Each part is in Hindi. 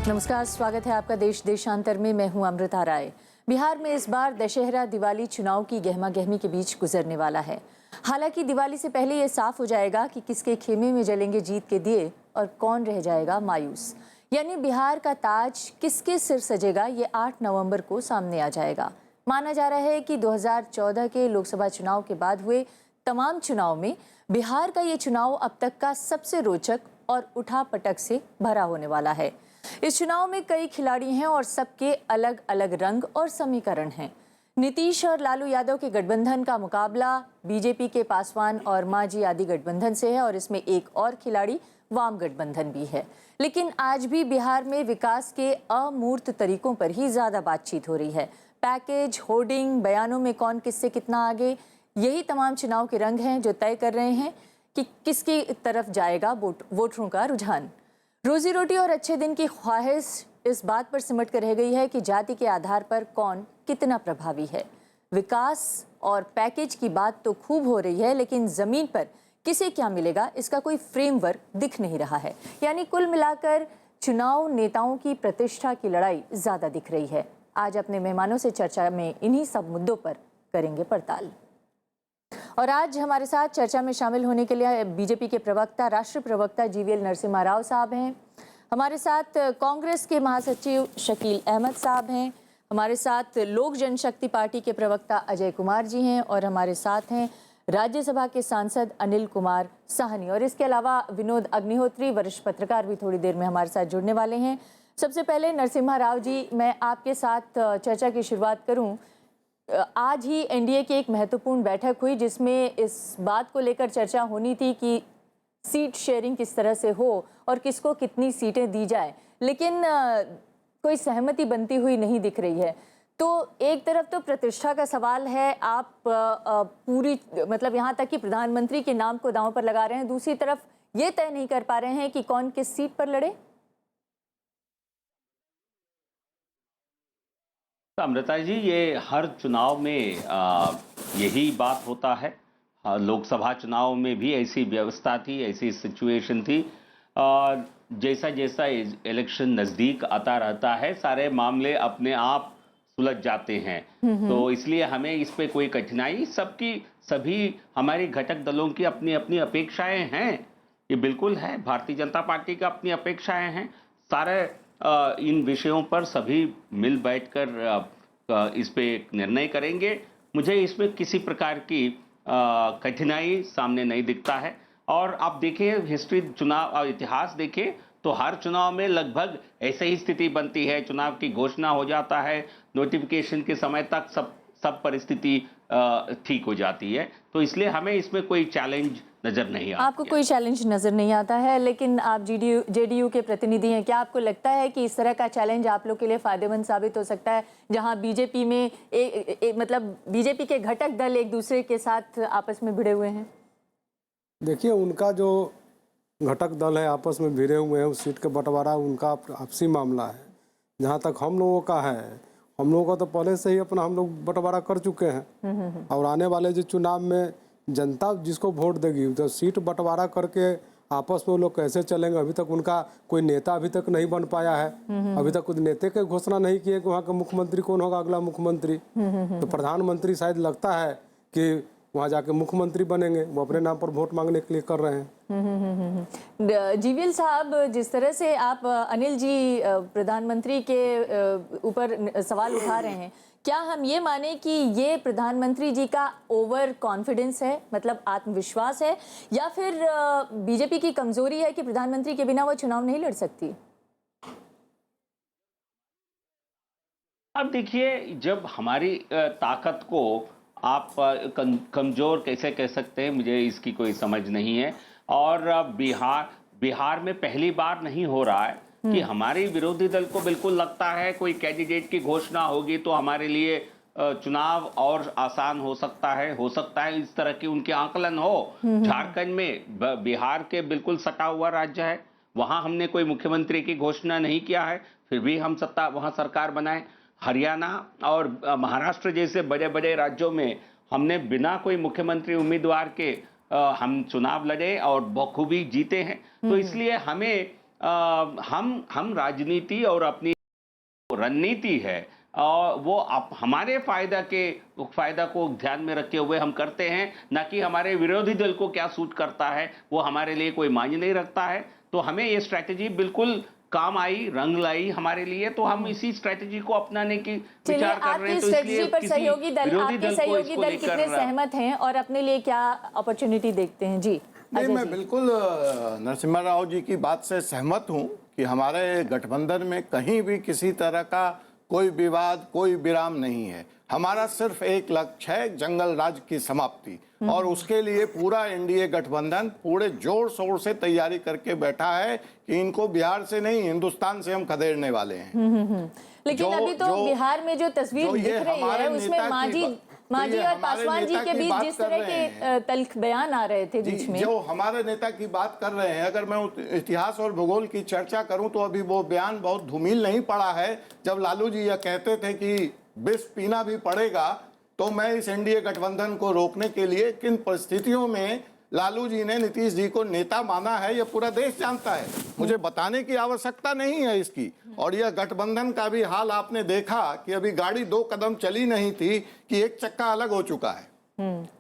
नमस्कार, स्वागत है आपका देश देशांतर में। मैं हूं अमृता राय। बिहार में इस बार दशहरा दिवाली चुनाव की गहमा गहमी के बीच गुजरने वाला है। हालांकि दिवाली से पहले ये साफ हो जाएगा कि किसके खेमे में जलेंगे जीत के दिए और कौन रह जाएगा मायूस। यानी बिहार का ताज किसके सिर सजेगा, ये 8 नवंबर को सामने आ जाएगा। माना जा रहा है कि 2014 के लोकसभा चुनाव के बाद हुए तमाम चुनाव में बिहार का ये चुनाव अब तक का सबसे रोचक और उठापटक से भरा होने वाला है। इस चुनाव में कई खिलाड़ी हैं और सबके अलग अलग रंग और समीकरण हैं। नीतीश और लालू यादव के गठबंधन का मुकाबला बीजेपी के पासवान और मांझी आदि गठबंधन से है और इसमें एक और खिलाड़ी वाम गठबंधन भी है। लेकिन आज भी बिहार में विकास के अमूर्त तरीकों पर ही ज्यादा बातचीत हो रही है। पैकेज, होर्डिंग, बयानों में कौन किससे कितना आगे, यही तमाम चुनाव के रंग हैं जो तय कर रहे हैं कि किसकी तरफ जाएगा वोटरों का रुझान। रोजी रोटी और अच्छे दिन की ख्वाहिश इस बात पर सिमट कर रह गई है कि जाति के आधार पर कौन कितना प्रभावी है। विकास और पैकेज की बात तो खूब हो रही है, लेकिन जमीन पर किसे क्या मिलेगा इसका कोई फ्रेमवर्क दिख नहीं रहा है। यानी कुल मिलाकर चुनाव नेताओं की प्रतिष्ठा की लड़ाई ज्यादा दिख रही है। आज अपने मेहमानों से चर्चा में इन्हीं सब मुद्दों पर करेंगे पड़ताल। और आज हमारे साथ चर्चा में शामिल होने के लिए बीजेपी के प्रवक्ता, राष्ट्रीय प्रवक्ता जीवीएल नरसिम्हा राव साहब हैं। हमारे साथ कांग्रेस के महासचिव शकील अहमद साहब हैं। हमारे साथ लोक जनशक्ति पार्टी के प्रवक्ता अजय कुमार जी हैं और हमारे साथ हैं राज्यसभा के सांसद अनिल कुमार साहनी। और इसके अलावा विनोद अग्निहोत्री, वरिष्ठ पत्रकार, भी थोड़ी देर में हमारे साथ जुड़ने वाले हैं। सबसे पहले नरसिम्हा राव जी, मैं आपके साथ चर्चा की शुरुआत करूं। आज ही एनडीए की एक महत्वपूर्ण बैठक हुई जिसमें इस बात को लेकर चर्चा होनी थी कि सीट शेयरिंग किस तरह से हो और किसको कितनी सीटें दी जाए, लेकिन कोई सहमति बनती हुई नहीं दिख रही है। तो एक तरफ तो प्रतिष्ठा का सवाल है, आप पूरी मतलब यहाँ तक कि प्रधानमंत्री के नाम को दांव पर लगा रहे हैं, दूसरी तरफ ये तय नहीं कर पा रहे हैं कि कौन किस सीट पर लड़े। अमृता जी, ये हर चुनाव में यही बात होता है। लोकसभा चुनाव में भी ऐसी व्यवस्था थी, ऐसी सिचुएशन थी। और जैसा जैसा इलेक्शन नज़दीक आता रहता है, सारे मामले अपने आप सुलझ जाते हैं। तो इसलिए हमें इस पे कोई कठिनाई, सभी हमारे घटक दलों की अपनी अपनी अपेक्षाएं हैं। ये बिल्कुल है, भारतीय जनता पार्टी की अपनी अपेक्षाएं हैं। सारे इन विषयों पर सभी मिल बैठकर इस पे एक निर्णय करेंगे। मुझे इसमें किसी प्रकार की कठिनाई सामने नहीं दिखता है। और आप देखें, हिस्ट्री, चुनाव इतिहास देखें तो हर चुनाव में लगभग ऐसे ही स्थिति बनती है। चुनाव की घोषणा हो जाता है, नोटिफिकेशन के समय तक सब परिस्थिति ठीक हो जाती है। तो इसलिए हमें इसमें कोई चैलेंज नजर नहीं आता। आपको कोई चैलेंज नजर नहीं आता है, लेकिन आप जेडीयू के प्रतिनिधि हैं। क्या आपको लगता है कि इस तरह का चैलेंज आप लोग के लिए फायदेमंद साबित हो सकता है, जहां बीजेपी में मतलब बीजेपी के घटक दल एक दूसरे के साथ आपस में भिड़े हुए हैं? देखिए, उनका जो घटक दल है आपस में भिड़े हुए हैं, उस सीट का बंटवारा उनका आपसी मामला है। जहाँ तक हम लोगों का है, हम लोगों का तो पहले से ही अपना हम लोग बंटवारा कर चुके हैं। और आने वाले जो चुनाव में जनता जिसको वोट देगी, तो सीट बंटवारा करके आपस में वो लोग कैसे चलेंगे। अभी तक उनका कोई नेता अभी तक नहीं बन पाया है। अभी तक कुछ नेता की घोषणा नहीं की है कि वहाँ का मुख्यमंत्री कौन होगा, अगला मुख्यमंत्री। तो प्रधानमंत्री शायद लगता है कि वहाँ जाके मुख्यमंत्री बनेंगे, वो अपने नाम पर वोट मांगने के लिए कर रहे हैं। जीवीएल साहब, जिस तरह से आप अनिल जी प्रधानमंत्री के ऊपर सवाल उठा रहे हैं, क्या हम ये माने कि ये प्रधानमंत्री जी का ओवर कॉन्फिडेंस है, मतलब आत्मविश्वास है, या फिर बीजेपी की कमजोरी है कि प्रधानमंत्री के बिना वो चुनाव नहीं लड़ सकती? अब देखिए, जब हमारी ताकत को आप कमजोर कैसे कह सकते हैं, मुझे इसकी कोई समझ नहीं है। और बिहार में पहली बार नहीं हो रहा है कि हमारे विरोधी दल को बिल्कुल लगता है कोई कैंडिडेट की घोषणा होगी तो हमारे लिए चुनाव और आसान हो सकता है इस तरह की उनके आकलन हो। झारखंड में, बिहार के बिल्कुल सटा हुआ राज्य है, वहां हमने कोई मुख्यमंत्री की घोषणा नहीं किया है, फिर भी हम वहां सरकार बनाए। हरियाणा और महाराष्ट्र जैसे बड़े बड़े राज्यों में हमने बिना कोई मुख्यमंत्री उम्मीदवार के हम चुनाव लड़े और बखूबी जीते हैं। तो इसलिए हमें हम राजनीति और अपनी रणनीति है और वो हमारे फायदा को ध्यान में रखे हुए हम करते हैं, ना कि हमारे विरोधी दल को क्या सूट करता है वो हमारे लिए कोई मायने नहीं रखता है। तो हमें ये स्ट्रैटेजी बिल्कुल काम आई, रंग लाई हमारे लिए, तो हम इसी स्ट्रैटेजी को अपनाने की विचार कर रहे हैं। तो इसलिए पर सहयोगी दल, आपके सहयोगी दल कितने सहमत हैं और अपने लिए क्या अपॉर्चुनिटी देखते हैं? जी नहीं, मैं बिल्कुल नरसिम्हा राव जी की बात से सहमत हूं कि हमारे गठबंधन में कहीं भी किसी तरह का कोई विवाद, कोई विराम नहीं है। हमारा सिर्फ एक लक्ष्य है, जंगल राज की समाप्ति, और उसके लिए पूरा एनडीए गठबंधन पूरे जोर शोर से तैयारी करके बैठा है कि इनको बिहार से नहीं हिंदुस्तान से हम खदेड़ने वाले हैं। लेकिन अभी तो बिहार में जो तस्वीर दिख रही है उसमें मांझी और पासवान जी के बीच जिस तरह के तल्ख बयान आ रहे थे बीच में, जो हमारे नेता की बात कर रहे हैं, अगर मैं इतिहास और भूगोल की चर्चा करूं तो अभी वो बयान बहुत धूमिल नहीं पड़ा है। जब लालू जी यह कहते थे कि विष पीना भी पड़ेगा, तो मैं इस एनडीए गठबंधन को रोकने के लिए किन परिस्थितियों में लालू जी ने नीतीश जी को नेता माना है यह पूरा देश जानता है, मुझे बताने की आवश्यकता नहीं है इसकी। और यह गठबंधन का भी हाल आपने देखा कि अभी गाड़ी 2 कदम चली नहीं थी कि एक चक्का अलग हो चुका है,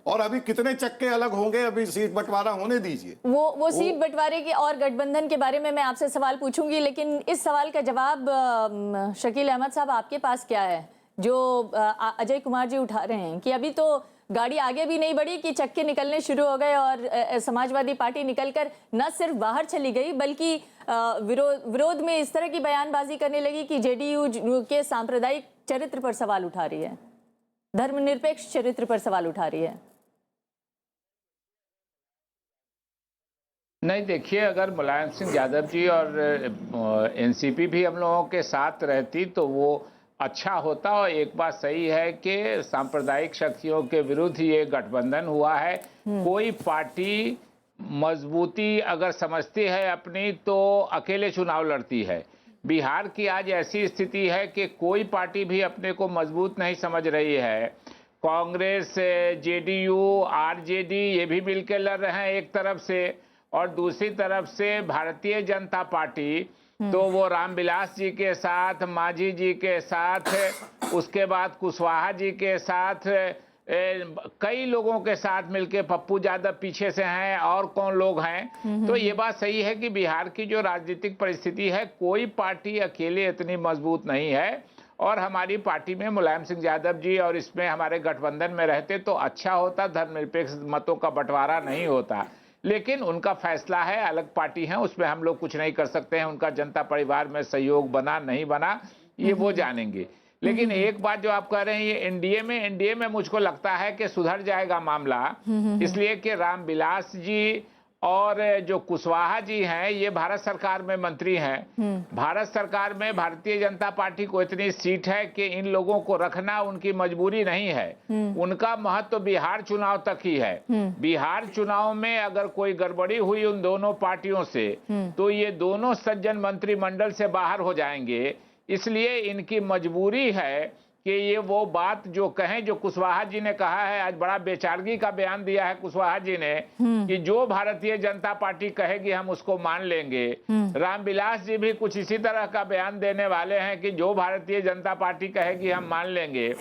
और अभी कितने चक्के अलग होंगे, अभी सीट बंटवारा होने दीजिए। वो सीट बंटवारे के और गठबंधन के बारे में मैं आपसे सवाल पूछूंगी, लेकिन इस सवाल का जवाब शकील अहमद साहब आपके पास क्या है, जो अजय कुमार जी उठा रहे हैं कि अभी तो गाड़ी आगे भी नहीं बढ़ी कि चक्के निकलने शुरू हो गए और समाजवादी पार्टी निकलकर न सिर्फ बाहर चली गई बल्कि विरोध में इस तरह की बयानबाजी करने लगी कि जेडीयू के सांप्रदायिक चरित्र पर सवाल उठा रही है, धर्मनिरपेक्ष चरित्र पर सवाल उठा रही है। नहीं, देखिए, अगर मुलायम सिंह यादव जी और एनसीपी भी हम लोगों के साथ रहती तो वो अच्छा होता। और एक बात सही है कि सांप्रदायिक शक्तियों के विरुद्ध ये गठबंधन हुआ है। कोई पार्टी मजबूती अगर समझती है अपनी तो अकेले चुनाव लड़ती है। बिहार की आज ऐसी स्थिति है कि कोई पार्टी भी अपने को मजबूत नहीं समझ रही है। कांग्रेस, जेडीयू, आरजेडी ये भी मिलकर लड़ रहे हैं एक तरफ से, और दूसरी तरफ से भारतीय जनता पार्टी तो वो रामविलास जी के साथ, मांझी जी के साथ, उसके बाद कुशवाहा जी के साथ, कई लोगों के साथ मिलके, पप्पू यादव पीछे से हैं, और कौन लोग हैं। तो ये बात सही है कि बिहार की जो राजनीतिक परिस्थिति है, कोई पार्टी अकेले इतनी मजबूत नहीं है। और हमारी पार्टी में मुलायम सिंह यादव जी और इसमें हमारे गठबंधन में रहते तो अच्छा होता, धर्मनिरपेक्ष मतों का बंटवारा नहीं होता। लेकिन उनका फैसला है, अलग पार्टी है, उसमें हम लोग कुछ नहीं कर सकते हैं। उनका जनता परिवार में सहयोग बना नहीं बना ये वो जानेंगे। लेकिन एक बात जो आप कह रहे हैं, ये एनडीए में मुझको लगता है कि सुधर जाएगा मामला, इसलिए कि रामविलास जी और जो कुशवाहा जी हैं ये भारत सरकार में मंत्री हैं। भारत सरकार में भारतीय जनता पार्टी को इतनी सीट है कि इन लोगों को रखना उनकी मजबूरी नहीं है। उनका महत्व बिहार चुनाव तक ही है। बिहार चुनाव में अगर कोई गड़बड़ी हुई उन दोनों पार्टियों से तो ये दोनों सज्जन मंत्रिमंडल से बाहर हो जाएंगे। इसलिए इनकी मजबूरी है कि ये वो बात जो कहें, जो कुशवाहा जी ने कहा है। आज बड़ा बेचारगी का बयान दिया है कुशवाहा जी ने कि जो भारतीय जनता पार्टी कहेगी हम उसको मान लेंगे। रामविलास जी भी कुछ इसी तरह का बयान देने वाले हैं कि जो भारतीय जनता पार्टी कहेगी हम मान लेंगे।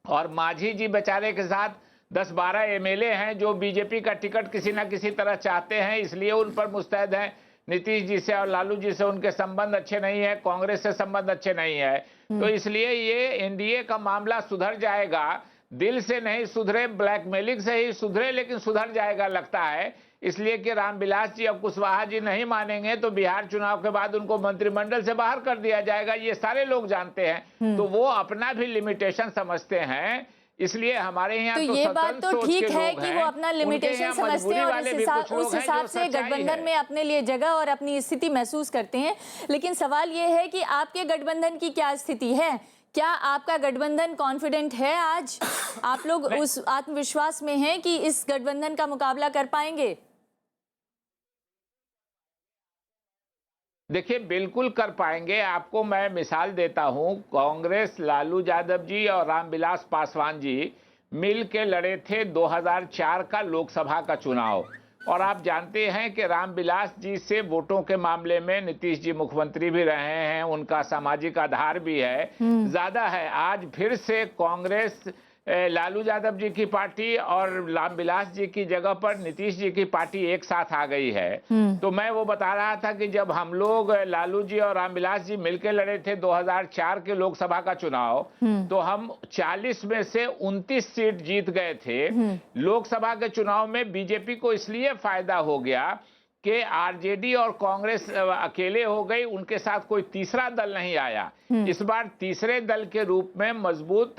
और मांझी जी बेचारे के साथ 10-12 एमएलए हैं जो बीजेपी का टिकट किसी न किसी तरह चाहते हैं, इसलिए उन पर मुस्तैद हैं। नीतीश जी से और लालू जी से उनके संबंध अच्छे नहीं है, कांग्रेस से संबंध अच्छे नहीं है। तो इसलिए ये एनडीए का मामला सुधर जाएगा, दिल से नहीं सुधरे, ब्लैकमेलिंग से ही सुधरे, लेकिन सुधर जाएगा लगता है। इसलिए कि रामविलास जी और कुशवाहा जी नहीं मानेंगे तो बिहार चुनाव के बाद उनको मंत्रिमंडल से बाहर कर दिया जाएगा, ये सारे लोग जानते हैं। तो वो अपना भी लिमिटेशन समझते हैं। इसलिए हमारे यहाँ तो ये बात तो ठीक है कि वो अपना लिमिटेशन समझते हैं और उस हिसाब से गठबंधन में अपने लिए जगह और अपनी स्थिति महसूस करते हैं। लेकिन सवाल ये है कि आपके गठबंधन की क्या स्थिति है? क्या आपका गठबंधन कॉन्फिडेंट है? आज आप लोग उस आत्मविश्वास में हैं कि इस गठबंधन का मुकाबला कर पाएंगे? देखिए, बिल्कुल कर पाएंगे। आपको मैं मिसाल देता हूं, कांग्रेस, लालू यादव जी और रामविलास पासवान जी मिल के लड़े थे 2004 का लोकसभा का चुनाव। और आप जानते हैं कि रामविलास जी से वोटों के मामले में नीतीश जी मुख्यमंत्री भी रहे हैं, उनका सामाजिक आधार भी है, ज्यादा है। आज फिर से कांग्रेस लालू यादव जी की पार्टी और रामविलास जी की जगह पर नीतीश जी की पार्टी एक साथ आ गई है। तो मैं वो बता रहा था कि जब हम लोग लालू जी और रामविलास जी मिलकर लड़े थे 2004 के लोकसभा का चुनाव, तो हम 40 में से 29 सीट जीत गए थे। लोकसभा के चुनाव में बीजेपी को इसलिए फायदा हो गया कि आरजेडी और कांग्रेस अकेले हो गई, उनके साथ कोई तीसरा दल नहीं आया। इस बार तीसरे दल के रूप में मजबूत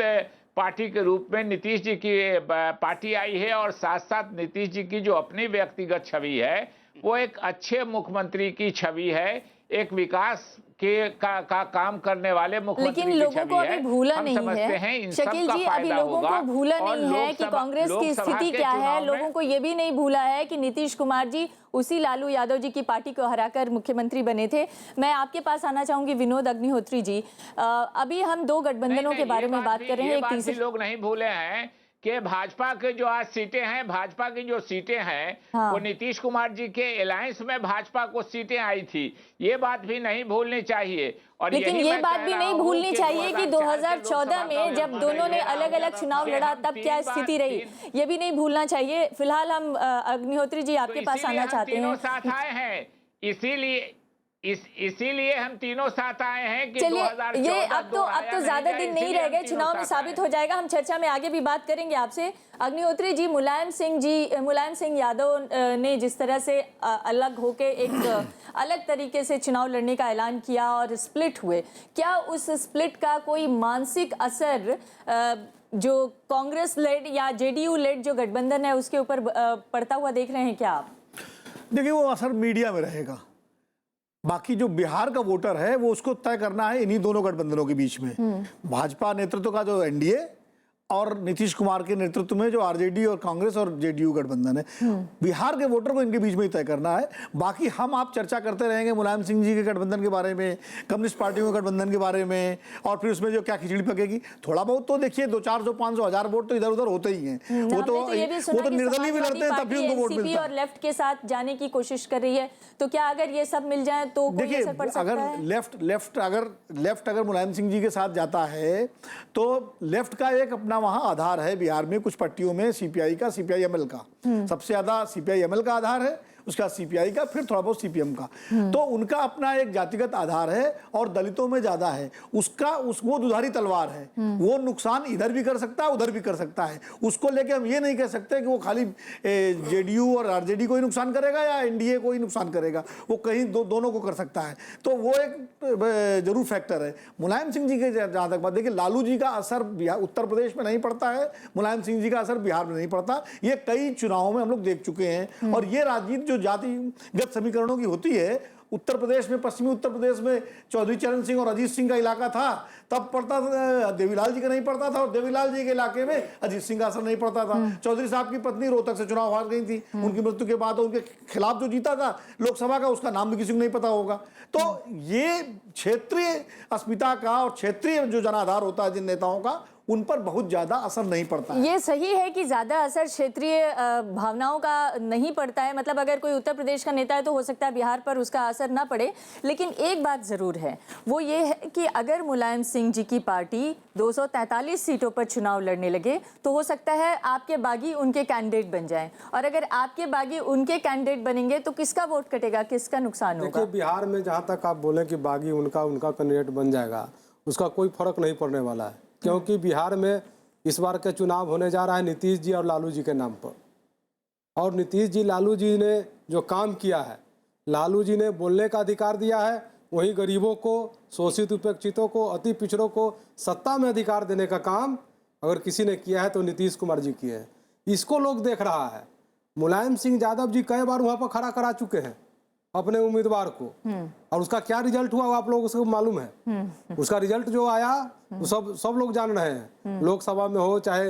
पार्टी के रूप में नीतीश जी की पार्टी आई है, और साथ साथ नीतीश जी की जो अपनी व्यक्तिगत छवि है वो एक अच्छे मुख्यमंत्री की छवि है, एक विकास का काम करने वाले मुख्यमंत्री लेकिन लोगों को अभी भूला नहीं है शकील जी, अभी लोगों को भूला नहीं है कि कांग्रेस की स्थिति क्या है। लोगों को ये भी नहीं भूला है कि नीतीश कुमार जी उसी लालू यादव जी की पार्टी को हराकर मुख्यमंत्री बने थे। मैं आपके पास आना चाहूंगी विनोद अग्निहोत्री जी। अभी हम दो गठबंधनों के बारे में बात कर रहे हैं। एक तीसरे लोग नहीं भूले हैं कि भाजपा के जो आज सीटें हैं, भाजपा की जो सीटें हैं, वो नीतीश कुमार जी के अलायंस में भाजपा को सीटें आई थी, ये बात भी नहीं भूलनी चाहिए। और लेकिन ये बात भी नहीं भूलनी चाहिए कि 2014 में जब दोनों ने अलग अलग चुनाव लड़ा तब क्या स्थिति रही, ये भी नहीं भूलना चाहिए। फिलहाल हम अग्निहोत्री जी आपके पास आना चाहते हैं। साथ आए हैं, इसीलिए हम तीनों साथ आए हैं कि चलिए 2014 ये अब तो ज्यादा दिन नहीं रह गए, चुनाव में साबित हो जाएगा। हम चर्चा में आगे भी बात करेंगे आपसे। अग्निहोत्री जी, मुलायम सिंह यादव ने जिस तरह से अलग होके एक अलग तरीके से चुनाव लड़ने का ऐलान किया और स्प्लिट हुए, क्या उस स्प्लिट का कोई मानसिक असर जो कांग्रेस लेड या जेडीयू लेड जो गठबंधन है उसके ऊपर पड़ता हुआ देख रहे हैं क्या आप? देखिए, वो असर मीडिया में रहेगा। बाकी जो बिहार का वोटर है वो उसको तय करना है इन्हीं दोनों गठबंधनों के बीच में। भाजपा नेतृत्व का जो एनडीए और नीतीश कुमार के नेतृत्व में जो आरजेडी और कांग्रेस और जेडीयू गठबंधन है, बिहार के वोटर को इनके बीच में ही तय करना है। बाकी हम आप चर्चा करते रहेंगे मुलायम सिंह जी के गठबंधन के बारे में, कम्युनिस्ट पार्टियों के गठबंधन के बारे में, और फिर उसमें जो क्या खिचड़ी पकेगी। थोड़ा बहुत तो देखिए 200-400 500 1000 वोट तो इधर उधर होते ही हैं। वो तो निर्दलीय भी लड़ते हैं तब भी उनको वोट मिलता है। और लेफ्ट के साथ जाने की कोशिश कर रही है, तो क्या अगर ये सब मिल जाए तो कोई असर पड़ सकता है? अगर लेफ्ट अगर मुलायम सिंह जी के साथ जाता है तो लेफ्ट का एक अपना वहां आधार है बिहार में, कुछ पट्टियों में सीपीआई का, सीपीआई-एमएल का सबसे ज्यादा सीपीआई-एमएल का आधार है, उसका सीपीआई का, फिर थोड़ा बहुत सीपीएम का। तो उनका अपना एक जातिगत आधार है और दलितों में ज्यादा है। वो दुधारी तलवार है, वो नुकसान इधर भी कर सकता है उधर भी कर सकता है। उसको लेके हम ये नहीं कह सकते कि वो खाली जेडीयू और आरजेडी को ही नुकसान करेगा या एनडीए को ही नुकसान करेगा, वो कहीं दोनों को कर सकता है। तो वो एक जरूर फैक्टर है। मुलायम सिंह जी के जहां तक बात, देखिए लालू जी का असर उत्तर प्रदेश में नहीं पड़ता है, मुलायम सिंह जी का असर बिहार में नहीं पड़ता। ये कई चुनावों में हम लोग देख चुके हैं। और ये राजनीति जो जातिगत समीकरणों की होती है, उत्तर प्रदेश में, पश्चिमी उत्तर प्रदेश में चौधरी चरण सिंह और अजीत सिंह का इलाका था, तब पड़ता था, देवीलाल जी का नहीं पड़ता था, और देवीलाल जी के इलाके में अजीत सिंह का असर नहीं पड़ता था। चौधरी साहब की पत्नी रोहतक से चुनाव हार गई थी, उनकी मृत्यु के बाद उनके खिलाफ जो जीता था लोकसभा का, उसका नाम भी किसी को नहीं पता होगा। तो ये क्षेत्रीय अस्मिता का और क्षेत्रीय जो जनाधार होता है जिन नेताओं का, उन पर बहुत ज्यादा असर नहीं पड़ता है। ये सही है कि ज्यादा असर क्षेत्रीय भावनाओं का नहीं पड़ता है। मतलब अगर कोई उत्तर प्रदेश का नेता है तो हो सकता है बिहार पर उसका असर ना पड़े। लेकिन एक बात जरूर है, वो ये है कि अगर मुलायम सिंह जी की पार्टी 243 सीटों पर चुनाव लड़ने लगे तो हो सकता है आपके बागी उनके कैंडिडेट बन जाएं, और अगर आपके बागी उनके कैंडिडेट बनेंगे तो किसका वोट कटेगा, किसका नुकसान होगा? देखिए, बिहार में जहाँ तक आप बोले कि बागी उनका कैंडिडेट बन जाएगा, उसका कोई फर्क नहीं पड़ने वाला है। क्योंकि बिहार में इस बार के चुनाव होने जा रहा है नीतीश जी और लालू जी के नाम पर। और नीतीश जी, लालू जी ने जो काम किया है, लालू जी ने बोलने का अधिकार दिया है, वहीं गरीबों को, शोषित उपेक्षितों को, अति पिछड़ों को सत्ता में अधिकार देने का काम अगर किसी ने किया है तो नीतीश कुमार जी किए हैं। इसको लोग देख रहा है। मुलायम सिंह यादव जी कई बार वहाँ पर खड़ा करा चुके हैं अपने उम्मीदवार को, और उसका क्या रिजल्ट हुआ आप लोगों को मालूम है। उसका रिजल्ट जो आया वो सब लोग जान रहे हैं। लोकसभा में हो चाहे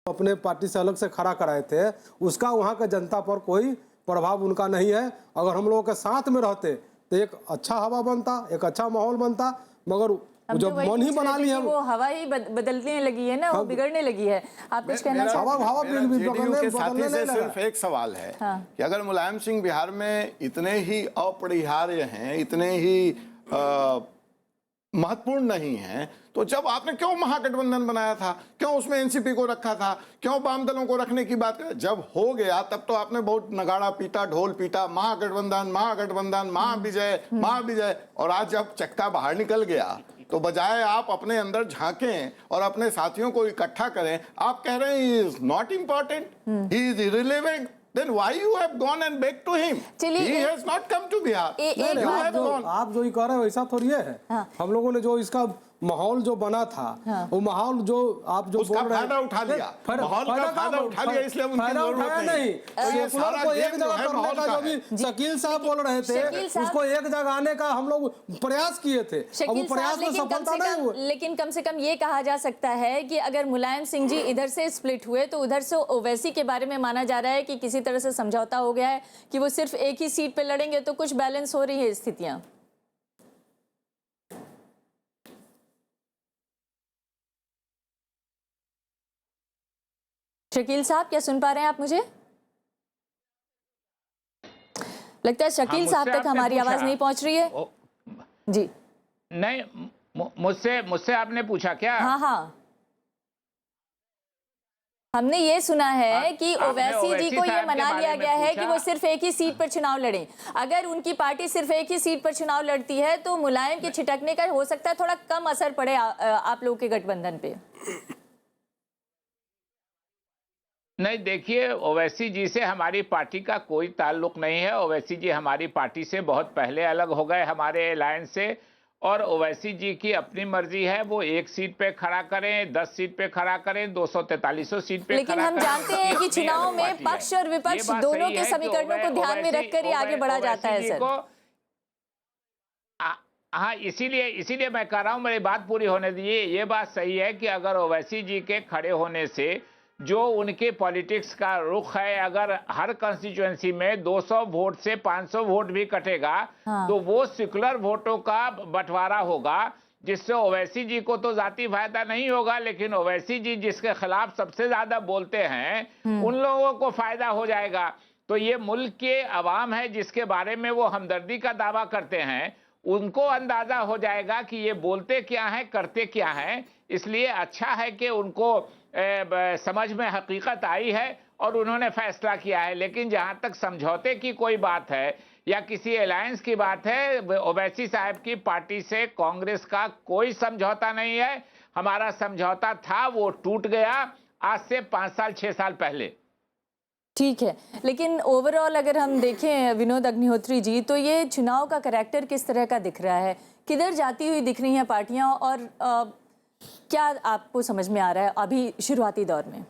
अपने पार्टी से अलग से खड़ा कराए थे, उसका वहाँ के जनता पर कोई प्रभाव उनका नहीं है। अगर हम लोगों के साथ में रहते तो एक अच्छा हवा बनता, एक अच्छा माहौल बनता, मगर हम जब तो वही मन ही पूछ बना रहे थे लिया कि वो हवा ही बदलने लगी है ना, वो बिगड़ने लगी है। आप कुछ कहना मेरा- चाहते हैं? हवा मेरा बिगड़ने- JDU के साथी बदलने से नहीं लगा। सिर्फ एक सवाल है हाँ। कि अगर मुलायम सिंह बिहार में इतने ही अपरिहार्य हैं, इतने ही महत्वपूर्ण नहीं है, तो जब आपने क्यों महागठबंधन बनाया था, क्यों उसमें एनसीपी को रखा था, क्यों वाम दलों को रखने की बात कर? जब हो गया तब तो आपने बहुत नगाड़ा पीटा, ढोल पीटा, महागठबंधन महागठबंधन, महाविजय महाविजय, और आज जब चक्का बाहर निकल गया तो बजाय आप अपने अंदर झांकें और अपने साथियों को इकट्ठा करें, आप कह रहे हैं he is not important, he is irrelevant. Then why you have gone and begged to him? चलिए, He has not come to Bihar. एक नहीं, बात आप तो- जो ही कह रहे हो वैसा थोड़ी है। हाँ। हम लोगों ने जो इसका माहौल जो बना था, हाँ। वो माहौल जो आप जो उसका बोल रहे हैं, फायदा उठा लिया। फायदा- माहौल का फायदा फायदा का- उठा लिया, इसलिए उनकी फायदा जरूरत उठाया नहीं। तो ये सेकुलर सारा को एक गेम जो जगह है करने माहौल का का जो भी शकील साहब बोल रहे थे, शकील साहब- उसको एक जगह आने का हम लोग प्रयास किए थे। अब वो शकील प्रयास साहब, में सफलता नहीं हुई। लेकिन कम से कम ये कहा जा सकता है कि अगर मुलायम सिंह जी इधर से स्प्लिट हुए तो उधर से ओवैसी के बारे में माना जा रहा है कि किसी तरह से समझौता हो गया है कि वो सिर्फ एक ही सीट पे लड़ेंगे, तो कुछ बैलेंस हो रही है स्थितियां। शकील साहब, क्या सुन पा रहे हैं आप मुझे? लगता है शकील हाँ, साहब मुझसे तक आपने हमारी आवाज पूछा। नहीं पहुंच रही है। जी नहीं, मुझसे आपने पूछा क्या? हाँ हाँ, हमने ये सुना है कि आपने ओवैसी जी ओवैसी को ये साहब के मना बारे लिया में गया है कि पूछा। वो सिर्फ एक ही सीट पर चुनाव लड़ें। अगर उनकी पार्टी सिर्फ एक ही सीट पर चुनाव लड़ती है तो मुलायम के छिटकने का हो सकता है थोड़ा कम असर पड़े आप लोगों के गठबंधन पे। नहीं, देखिए, ओवैसी जी से हमारी पार्टी का कोई ताल्लुक नहीं है। ओवैसी जी हमारी पार्टी से बहुत पहले अलग हो गए, हमारे अलायंस से। और ओवैसी जी की अपनी मर्जी है, वो एक सीट पे खड़ा करें, 10 सीट पे खड़ा करें, 243 सीट पे लेकिन खड़ा हम करें। जानते हैं कि अपनी चुनाव अलग में पार्टी है। पक्ष और विपक्ष ये बात दोनों सही के है कि समीकरणों को ध्यान में रखकर ही आगे बढ़ा जाता है, ओवैसी जी सर। को- हाँ, इसीलिए मैं कह रहा हूं, मेरी बात पूरी होने दीजिए। ये बात सही है कि अगर ओवैसी जी के खड़े होने से जो उनके पॉलिटिक्स का रुख है, अगर हर कंस्टिट्यूएंसी में 200 वोट से 500 वोट भी कटेगा, हाँ। तो वो सेकुलर वोटों का बंटवारा होगा, जिससे ओवैसी जी को तो जाती फायदा नहीं होगा, लेकिन ओवैसी जी जिसके खिलाफ सबसे ज्यादा बोलते हैं उन लोगों को फायदा हो जाएगा। तो ये मुल्क के अवाम है जिसके बारे में वो हमदर्दी का दावा करते हैं, उनको अंदाजा हो जाएगा कि ये बोलते क्या हैं, करते क्या हैं। इसलिए अच्छा है कि उनको समझ में हकीकत आई है और उन्होंने फैसला किया है। लेकिन जहां तक समझौते की कोई बात है या किसी अलायंस की बात है, ओवैसी साहब की पार्टी से कांग्रेस का कोई समझौता नहीं है। हमारा समझौता था, वो टूट गया आज से 5 साल 6 साल पहले। ठीक है, लेकिन ओवरऑल अगर हम देखें विनोद अग्निहोत्री जी, तो ये चुनाव का करैक्टर किस तरह का दिख रहा है, किधर जाती हुई दिख रही हैं पार्टियां, और क्या आपको समझ में आ रहा है अभी शुरुआती दौर में?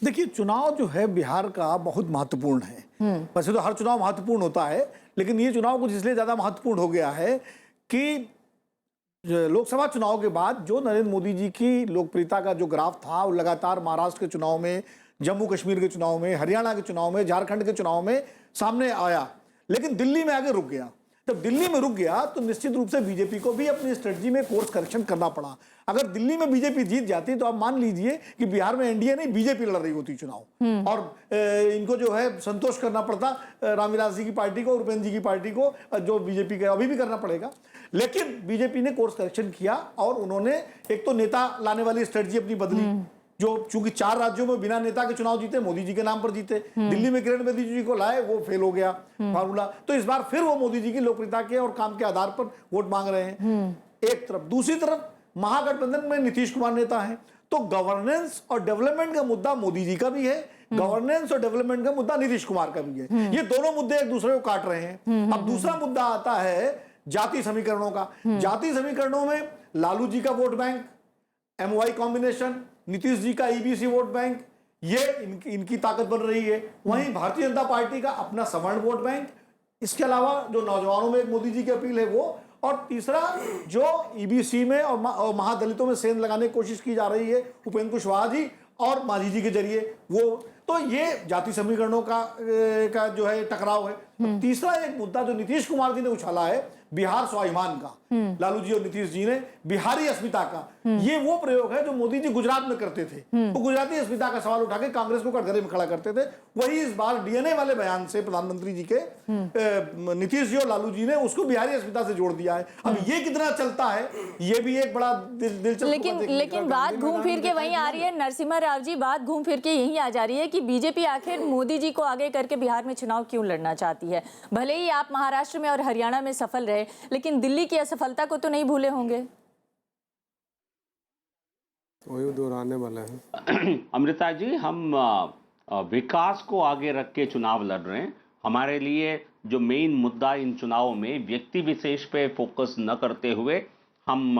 देखिए, चुनाव जो है बिहार का बहुत महत्वपूर्ण है। वैसे तो हर चुनाव महत्वपूर्ण होता है, लेकिन ये चुनाव कुछ इसलिए ज्यादा महत्वपूर्ण हो गया है कि लोकसभा चुनाव के बाद जो नरेंद्र मोदी जी की लोकप्रियता का जो ग्राफ था, वो लगातार महाराष्ट्र के चुनाव में, जम्मू कश्मीर के चुनाव में, हरियाणा के चुनाव में, झारखंड के चुनाव में सामने आया, लेकिन दिल्ली में आगे रुक गया। जब दिल्ली में रुक गया तो निश्चित रूप से बीजेपी को भी अपनी स्ट्रेटजी में कोर्स करेक्शन करना पड़ा। अगर दिल्ली में बीजेपी जीत जाती तो आप मान लीजिए कि बिहार में एनडीए नहीं, बीजेपी लड़ रही होती चुनाव, और इनको जो है संतोष करना पड़ता रामविलास जी की पार्टी को, उपेंद्र जी की पार्टी को, जो बीजेपी का अभी भी करना पड़ेगा। लेकिन बीजेपी ने कोर्स करेक्शन किया और उन्होंने एक तो नेता लाने वाली स्ट्रेटजी अपनी बदली, जो चूंकि 4 राज्यों में बिना नेता के चुनाव जीते, मोदी जी के नाम पर जीते। दिल्ली में किरण बेदी जी को लाए, वो फेल हो गया फार्मूला। तो इस बार फिर वो मोदी जी की लोकप्रियता के और काम के आधार पर वोट मांग रहे हैं एक तरफ। दूसरी तरफ महागठबंधन में नीतीश कुमार नेता है, तो गवर्नेंस और डेवलपमेंट का मुद्दा मोदी जी का भी है, गवर्नेंस और डेवलपमेंट का मुद्दा नीतीश कुमार का भी है। ये दोनों मुद्दे एक दूसरे को काट रहे हैं। अब दूसरा मुद्दा आता है जाति समीकरणों का। जाति समीकरणों में लालू जी का vote bank, MY combination, Nitish ji का EBC वोट बैंक, ये इनकी ताकत बन रही है। वहीं भारतीय जनता पार्टी का अपना सवर्ण वोट बैंक, इसके अलावा जो नौजवानों में एक मोदी जी की अपील है वो, और तीसरा जो EBC में और महादलितों में सेंध लगाने की कोशिश की जा रही है उपेंद्र कुशवाहा जी और मांझी जी के जरिए, वो तो ये जाति समीकरणों का जो है टकराव है। तीसरा एक मुद्दा जो नीतीश कुमार जी ने उछाला है बिहार स्वाभिमान का, लालू जी और नीतीश जी ने बिहारी अस्मिता का, ये वो प्रयोग है जो मोदी जी गुजरात में करते थे। वो गुजराती अस्मिता का सवाल उठा के कांग्रेस को कटघरे में खड़ा करते थे। वही इस बार डीएनए वाले बयान से प्रधानमंत्री जी के नीतीश जी और लालू जी ने उसको बिहारी अस्मिता से जोड़ दिया है। अब ये कितना चलता है, ये भी एक बड़ा दिलचस्प लेकिन बात घूम फिर के वहीं आ रही है नरसिम्हा राव जी, बात घूम फिर के यहीं आ जा रही है कि बीजेपी आखिर मोदी जी को आगे करके बिहार में चुनाव क्यों लड़ना चाहती है। भले ही आप महाराष्ट्र में और हरियाणा में सफल रहे, लेकिन दिल्ली की असफलता को तो नहीं भूले होंगे। वही दोहराने वाले हैं। अमृता जी, हम विकास को आगे रख के चुनाव लड़ रहे हैं। हमारे लिए जो मेन मुद्दा इन चुनावों में व्यक्ति विशेष पे फोकस न करते हुए हम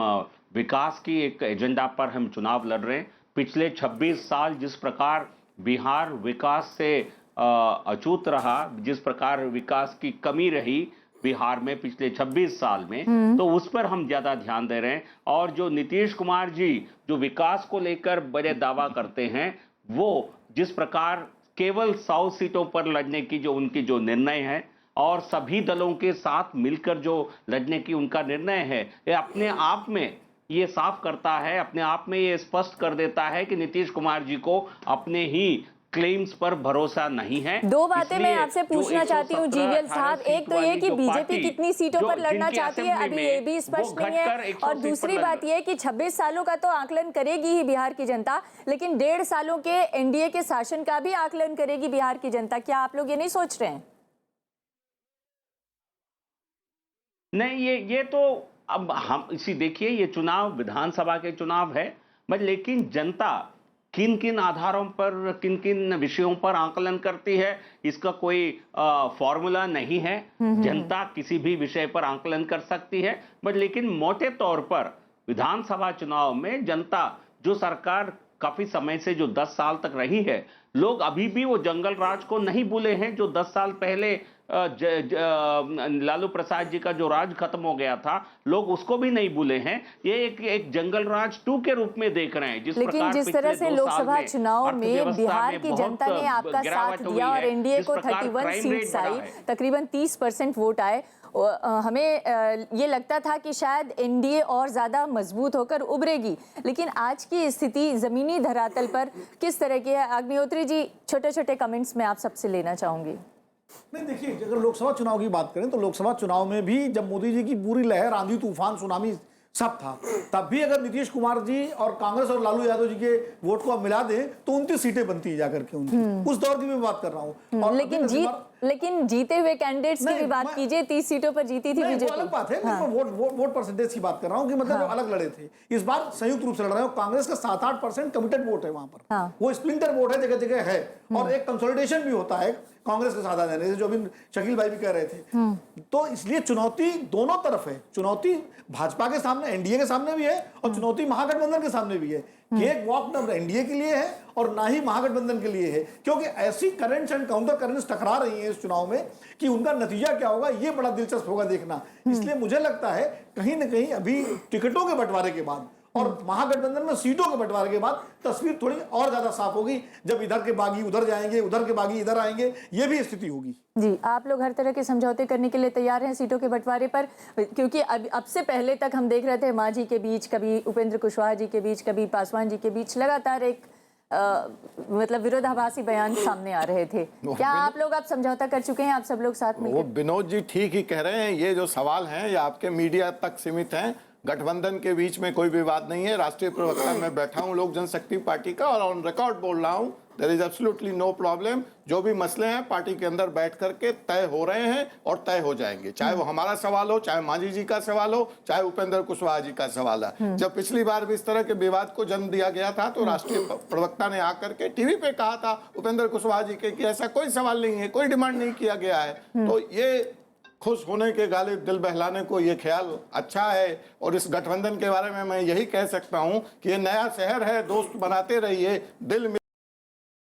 विकास की एक एजेंडा पर हम चुनाव लड़ रहे हैं। पिछले 26 साल जिस प्रकार बिहार विकास से अछूत रहा, जिस प्रकार विकास की कमी रही बिहार में पिछले 26 साल में, तो उस पर हम ज्यादा ध्यान दे रहे हैं। और जो नीतीश कुमार जी जो विकास को लेकर बड़े दावा करते हैं, वो जिस प्रकार केवल 100 सीटों पर लड़ने की जो उनकी जो निर्णय है और सभी दलों के साथ मिलकर जो लड़ने की उनका निर्णय है, ये अपने आप में ये साफ करता है, अपने आप में ये स्पष्ट कर देता है कि नीतीश कुमार जी को अपने ही क्लेम्स पर भरोसा नहीं है। दो बातें मैं आपसे पूछना चाहती हूँ जीवीएल साहब, एक तो ये कि बीजेपी कितनी सीटों पर लड़ना चाहती है, अभी ये भी स्पष्ट नहीं है, और दूसरी बात ये कि 26 सालों का तो आकलन करेगी ही बिहार की जनता, लेकिन 1.5 सालों के एनडीए के शासन का भी आकलन करेगी बिहार की जनता। क्या आप लोग ये नहीं सोच रहे हैं? नहीं, ये तो अब हम इसी देखिए, ये चुनाव विधानसभा के चुनाव है, लेकिन जनता किन किन आधारों पर, किन किन विषयों पर आकलन करती है, इसका कोई फॉर्मूला नहीं है। जनता किसी भी विषय पर आकलन कर सकती है, लेकिन मोटे तौर पर विधानसभा चुनाव में जनता जो सरकार काफी समय से जो 10 साल तक रही है, लोग अभी भी वो जंगल राज को नहीं भूले हैं जो 10 साल पहले लालू प्रसाद जी का जो राज खत्म हो गया था, लोग उसको भी नहीं भूले हैं। ये एक जंगल राज 2 के रूप में देख रहे हैं। लेकिन जिस तरह से लोकसभा चुनाव में बिहार की जनता ने आपका साथ दिया और एनडीए को 31 सीट्स आई, तकरीबन 30% वोट आए, हमें ये लगता था कि शायद एनडीए और ज्यादा मजबूत होकर उभरेगी, लेकिन आज की स्थिति जमीनी धरातल पर किस तरह की है? अग्निहोत्री जी, छोटे छोटे कमेंट्स में आप सबसे लेना चाहूंगी। नहीं, देखिए, अगर लोकसभा चुनाव की बात करें तो लोकसभा चुनाव में भी जब मोदी जी की पूरी लहर, आंधी तूफान, सुनामी सब था, तब भी अगर नीतीश कुमार जी और कांग्रेस और लालू यादव जी के वोट को आप मिला दें तो 29 सीटें बनती है जाकर के उनकी। उस दौर की मैं बात कर रहा हूँ। और लेकिन जीते हुए कैंडिडेट्स की भी बात कीजिए, 30 सीटों पर जीती थी बीजेपी। अलग बात है, मैं वोट परसेंटेज की बात कर रहा हूँ कि मतलब जो अलग लड़े थे, इस बार संयुक्त रूप से लड़ रहे हो। कांग्रेस का 7-8% कमिटेड वोट है वहां पर, वो स्प्लिंटर वोट है, जगह जगह है, और एक कंसोलिडेशन भी होता है कांग्रेस के साथ आ जाने से, जो अभी शकील भाई भी कह रहे थे। तो इसलिए चुनौती दोनों तरफ है, चुनौती भाजपा के सामने, एनडीए के सामने भी है, और चुनौती महागठबंधन के सामने भी है। एक वॉक न एनडीए के लिए है और ना ही महागठबंधन के लिए है, क्योंकि ऐसी करंट्स एंड काउंटर करंट्स टकरा रही हैं इस चुनाव में कि उनका नतीजा क्या होगा ये बड़ा दिलचस्प होगा देखना। इसलिए मुझे लगता है कहीं ना कहीं अभी टिकटों के बंटवारे के बाद और महागठबंधन में सीटों के बंटवारे के बाद तस्वीर थोड़ी और ज्यादा साफ होगी। जब इधर के बागी उधर जाएंगे, उधर के बागी इधर आएंगे, ये भी स्थिति होगी। जी, आप लोग हर तरह के समझौते करने के लिए तैयार हैं सीटों के बंटवारे पर, क्योंकि अब से पहले तक हम देख रहे थे मांझी के बीच, कभी उपेंद्र कुशवाहा जी के बीच, कभी पासवान जी के बीच लगातार एक मतलब विरोधाभासी बयान सामने आ रहे थे। क्या आप लोग अब समझौता कर चुके हैं, आप सब लोग साथ में? वो विनोद जी ठीक ही कह रहे हैं, ये जो सवाल हैं ये आपके मीडिया तक सीमित हैं। गठबंधन के बीच में कोई विवाद नहीं है। राष्ट्रीय प्रवक्ता में बैठा हूं लोक जनशक्ति पार्टी का, और ऑन रिकॉर्ड बोल रहा हूं, there is absolutely no problem. जो भी मसले हैं पार्टी के अंदर बैठ करके तय हो रहे हैं और तय हो जाएंगे, चाहे वो हमारा सवाल हो, चाहे मांझी जी का सवाल हो, चाहे उपेंद्र कुशवाहा जी का सवाल है। जब पिछली बार भी इस तरह के विवाद को जन्म दिया गया था तो राष्ट्रीय प्रवक्ता ने आकर के टीवी पे कहा था उपेंद्र कुशवाहा जी के कि ऐसा कोई सवाल नहीं है, कोई डिमांड नहीं किया गया है। तो ये खुश होने के गालिब दिल बहलाने को ये ख्याल अच्छा है। और इस गठबंधन के बारे में मैं यही कह सकता हूं कि ये नया शहर है, दोस्त बनाते रहिए, दिल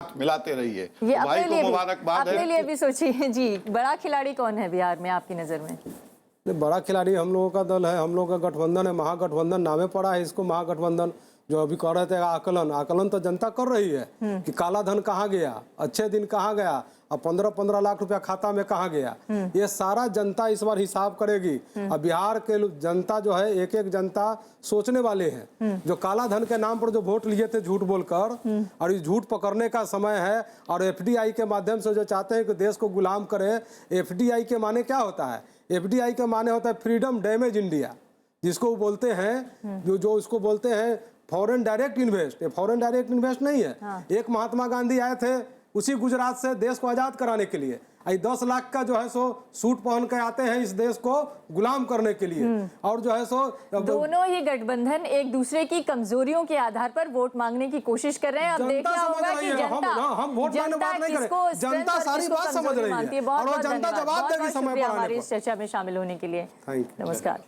मिलाते रहिए। ये तो भाई को मुबारकबाद है। अपने लिए भी सोचिए जी, बड़ा खिलाड़ी कौन है बिहार में आपकी नजर में? बड़ा खिलाड़ी हम लोगों का दल है, हम लोगों का गठबंधन है, महागठबंधन नामे पड़ा है इसको महागठबंधन। जो अभी कह रहे थे आकलन, आकलन तो जनता कर रही है कि काला धन कहाँ गया, अच्छे दिन कहाँ गया, अब 15-15 लाख रुपया खाता में कहाँ गया, ये सारा जनता इस बार हिसाब करेगी। अब बिहार के जनता जो है, एक एक जनता सोचने वाले हैं, जो काला धन के नाम पर जो वोट लिए थे झूठ बोलकर, और इस झूठ पकड़ने का समय है। और एफडीआई के माध्यम से जो चाहते हैं कि देश को गुलाम करे, एफडीआई के माने क्या होता है? एफडीआई के माने होता है फ्रीडम डैमेज इंडिया, जिसको बोलते हैं, जो इसको बोलते हैं फॉरेन डायरेक्ट इन्वेस्ट। ये फॉरेन डायरेक्ट इन्वेस्ट नहीं है। एक महात्मा गांधी आए थे उसी गुजरात से देश को आजाद कराने के लिए, 10 लाख का जो है सो सूट पहन के आते हैं इस देश को गुलाम करने के लिए। और जो है सो दोनों ही गठबंधन एक दूसरे की कमजोरियों के आधार पर वोट मांगने की कोशिश कर रहे हैं। अब देखना होगा कि जनता, हम वोट मांगने बात नहीं करें, जनता सारी बात समझ रही है और वो जनता जवाब देगी समय पर। हमारी इस चर्चा में शामिल होने के लिए थैंक यू। नमस्कार।